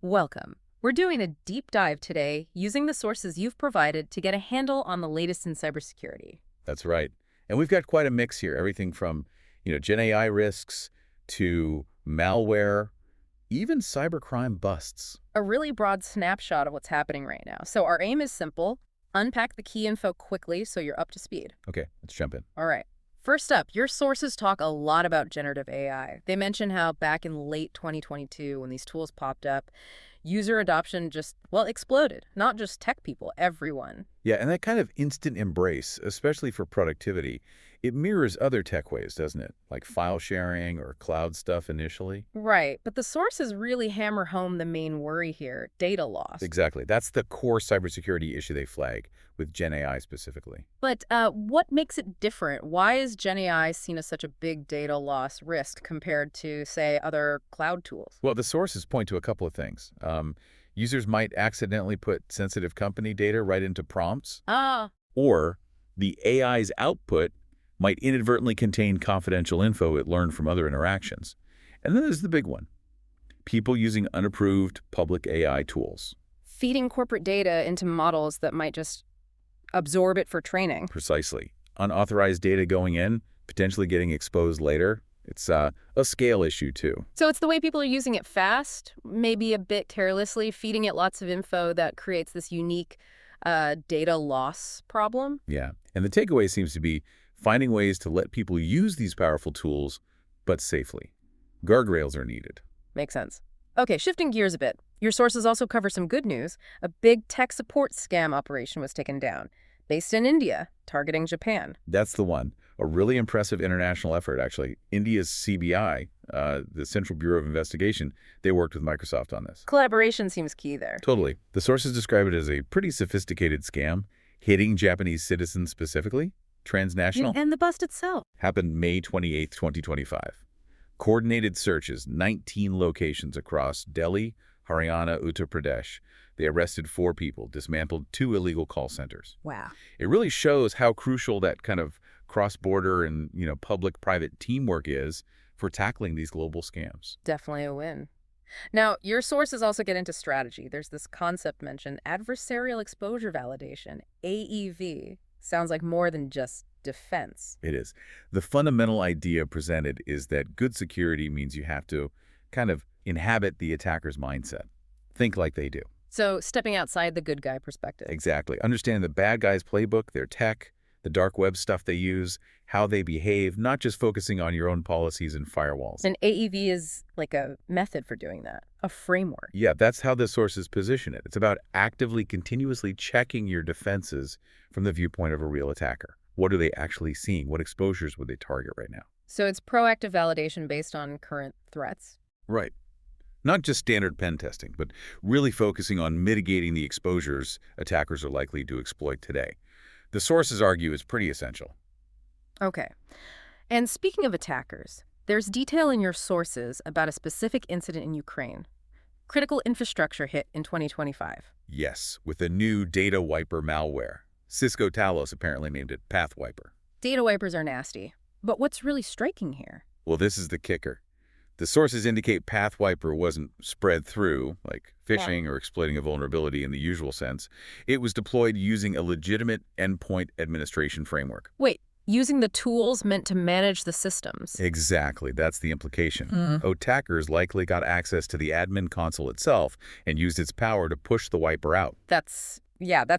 Welcome. We're doing a deep dive today using the sources you've provided to get a handle on the latest in cybersecurity. That's right. And we've got quite a mix here. Everything from, Gen AI risks to malware, even cybercrime busts. A really broad snapshot of what's happening right now. So our aim is simple. Unpack the key info quickly so you're up to speed. Okay, let's jump in. All right. First up, your sources talk a lot about generative AI. They mention how back in late 2022, when these tools popped up, user adoption just, well, exploded. Not just tech people, everyone. Yeah, and that kind of instant embrace, especially for productivity, it mirrors other tech ways, doesn't it? Like file sharing or cloud stuff initially. Right, but the sources really hammer home the main worry here, data loss. Exactly. That's the core cybersecurity issue they flag, with Gen AI specifically. But what makes it different? Why is Gen AI seen as such a big data loss risk compared to, say, other cloud tools? Well, the sources point to a couple of things. Users might accidentally put sensitive company data right into prompts, Ah, or the AI's output might inadvertently contain confidential info it learned from other interactions. And then there's the big one, people using unapproved public AI tools. feeding corporate data into models that might just absorb it for training. Precisely. Unauthorized data going in, potentially getting exposed later. It's a scale issue, too. So it's the way people are using it fast, maybe a bit carelessly, feeding it lots of info that creates this unique data loss problem. Yeah. And the takeaway seems to be finding ways to let people use these powerful tools, but safely. Guardrails are needed. Makes sense. Okay, shifting gears a bit. Your sources also cover some good news. A big tech support scam operation was taken down, based in India, targeting Japan. That's the one. A really impressive international effort, actually. India's CBI, the Central Bureau of Investigation, they worked with Microsoft on this. Collaboration seems key there. Totally. The sources describe it as a pretty sophisticated scam, hitting Japanese citizens specifically, transnational. And the bust itself. Happened May 28, 2025. Coordinated searches, 19 locations across Delhi, Haryana, Uttar Pradesh. They arrested 4 people, dismantled 2 illegal call centers. Wow. It really shows how crucial that kind of cross-border and, public-private teamwork is for tackling these global scams. Definitely a win. Now, your sources also get into strategy. There's this concept mentioned, Adversarial Exposure Validation, AEV. Sounds like more than just defense. It is. The fundamental idea presented is that good security means you have to kind of inhabit the attacker's mindset. Think like they do. So stepping outside the good guy perspective. Exactly. Understand the bad guy's playbook, their tech, the dark web stuff they use, how they behave, not just focusing on your own policies and firewalls. And AEV is like a method for doing that, a framework. Yeah, that's how the sources position it. It's about actively, continuously checking your defenses from the viewpoint of a real attacker. What are they actually seeing? What exposures would they target right now? So it's proactive validation based on current threats. Right. Not just standard pen testing, but really focusing on mitigating the exposures attackers are likely to exploit today. The sources argue it's pretty essential. Okay. And speaking of attackers, there's detail in your sources about a specific incident in Ukraine. Critical infrastructure hit in 2025. Yes, with a new PathWiper Malware. Cisco Talos apparently named it PathWiper. Data wipers are nasty. But what's really striking here? Well, this is the kicker. The sources indicate PathWiper wasn't spread through, like phishing or exploiting a vulnerability in the usual sense. It was deployed using a legitimate endpoint administration framework. Wait, using the tools meant to manage the systems. Exactly, that's the implication. Attackers likely got access to the admin console itself and used its power to push the wiper out. That's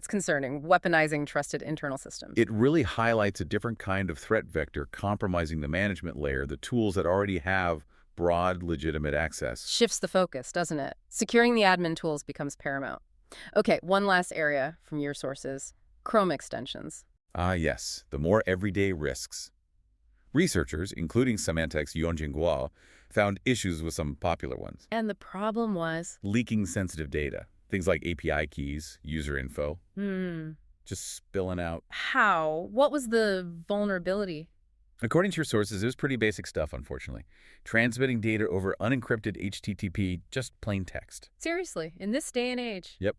concerning, weaponizing trusted internal systems. It really highlights a different kind of threat vector compromising the management layer, the tools that already have broad, legitimate access. Shifts the focus, doesn't it? Securing the admin tools becomes paramount. Okay, one last area from your sources, Chrome extensions. Ah, yes, the more everyday risks. Researchers, including Symantec's Yongjing Guo, found issues with some popular ones. And the problem was? Leaking sensitive data, things like API keys, user info, just spilling out. How? What was the vulnerability? According to your sources, it was pretty basic stuff, unfortunately. Transmitting data over unencrypted HTTP, just plain text. Seriously, in this day and age. Yep.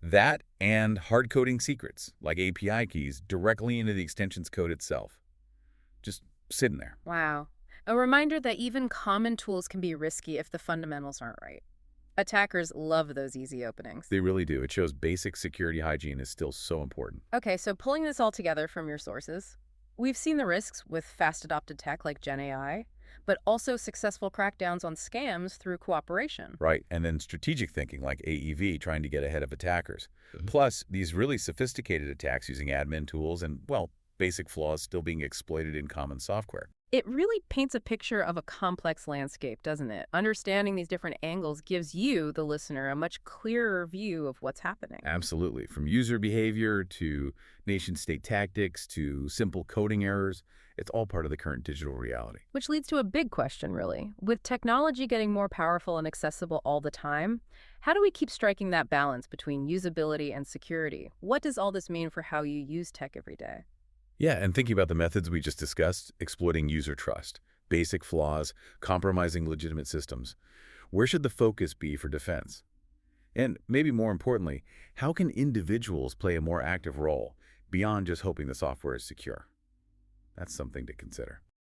That and hard-coding secrets, like API keys, directly into the extension's code itself. Just sitting there. Wow. A reminder that even common tools can be risky if the fundamentals aren't right. Attackers love those easy openings. They really do. It shows basic security hygiene is still so important. Okay, so pulling this all together from your sources, we've seen the risks with fast adopted tech like Gen AI, but also successful crackdowns on scams through cooperation. Right, and then strategic thinking like AEV, trying to get ahead of attackers. Plus, these really sophisticated attacks using admin tools and, well, basic flaws still being exploited in common software. It really paints a picture of a complex landscape, doesn't it? Understanding these different angles gives you, the listener, a much clearer view of what's happening. Absolutely. From user behavior to nation-state tactics to simple coding errors, it's all part of the current digital reality. Which leads to a big question, really. With technology getting more powerful and accessible all the time, how do we keep striking that balance between usability and security? What does all this mean for how you use tech every day? Yeah, and thinking about the methods we just discussed, exploiting user trust, basic flaws, compromising legitimate systems, where should the focus be for defense? And maybe more importantly, how can individuals play a more active role beyond just hoping the software is secure? That's something to consider.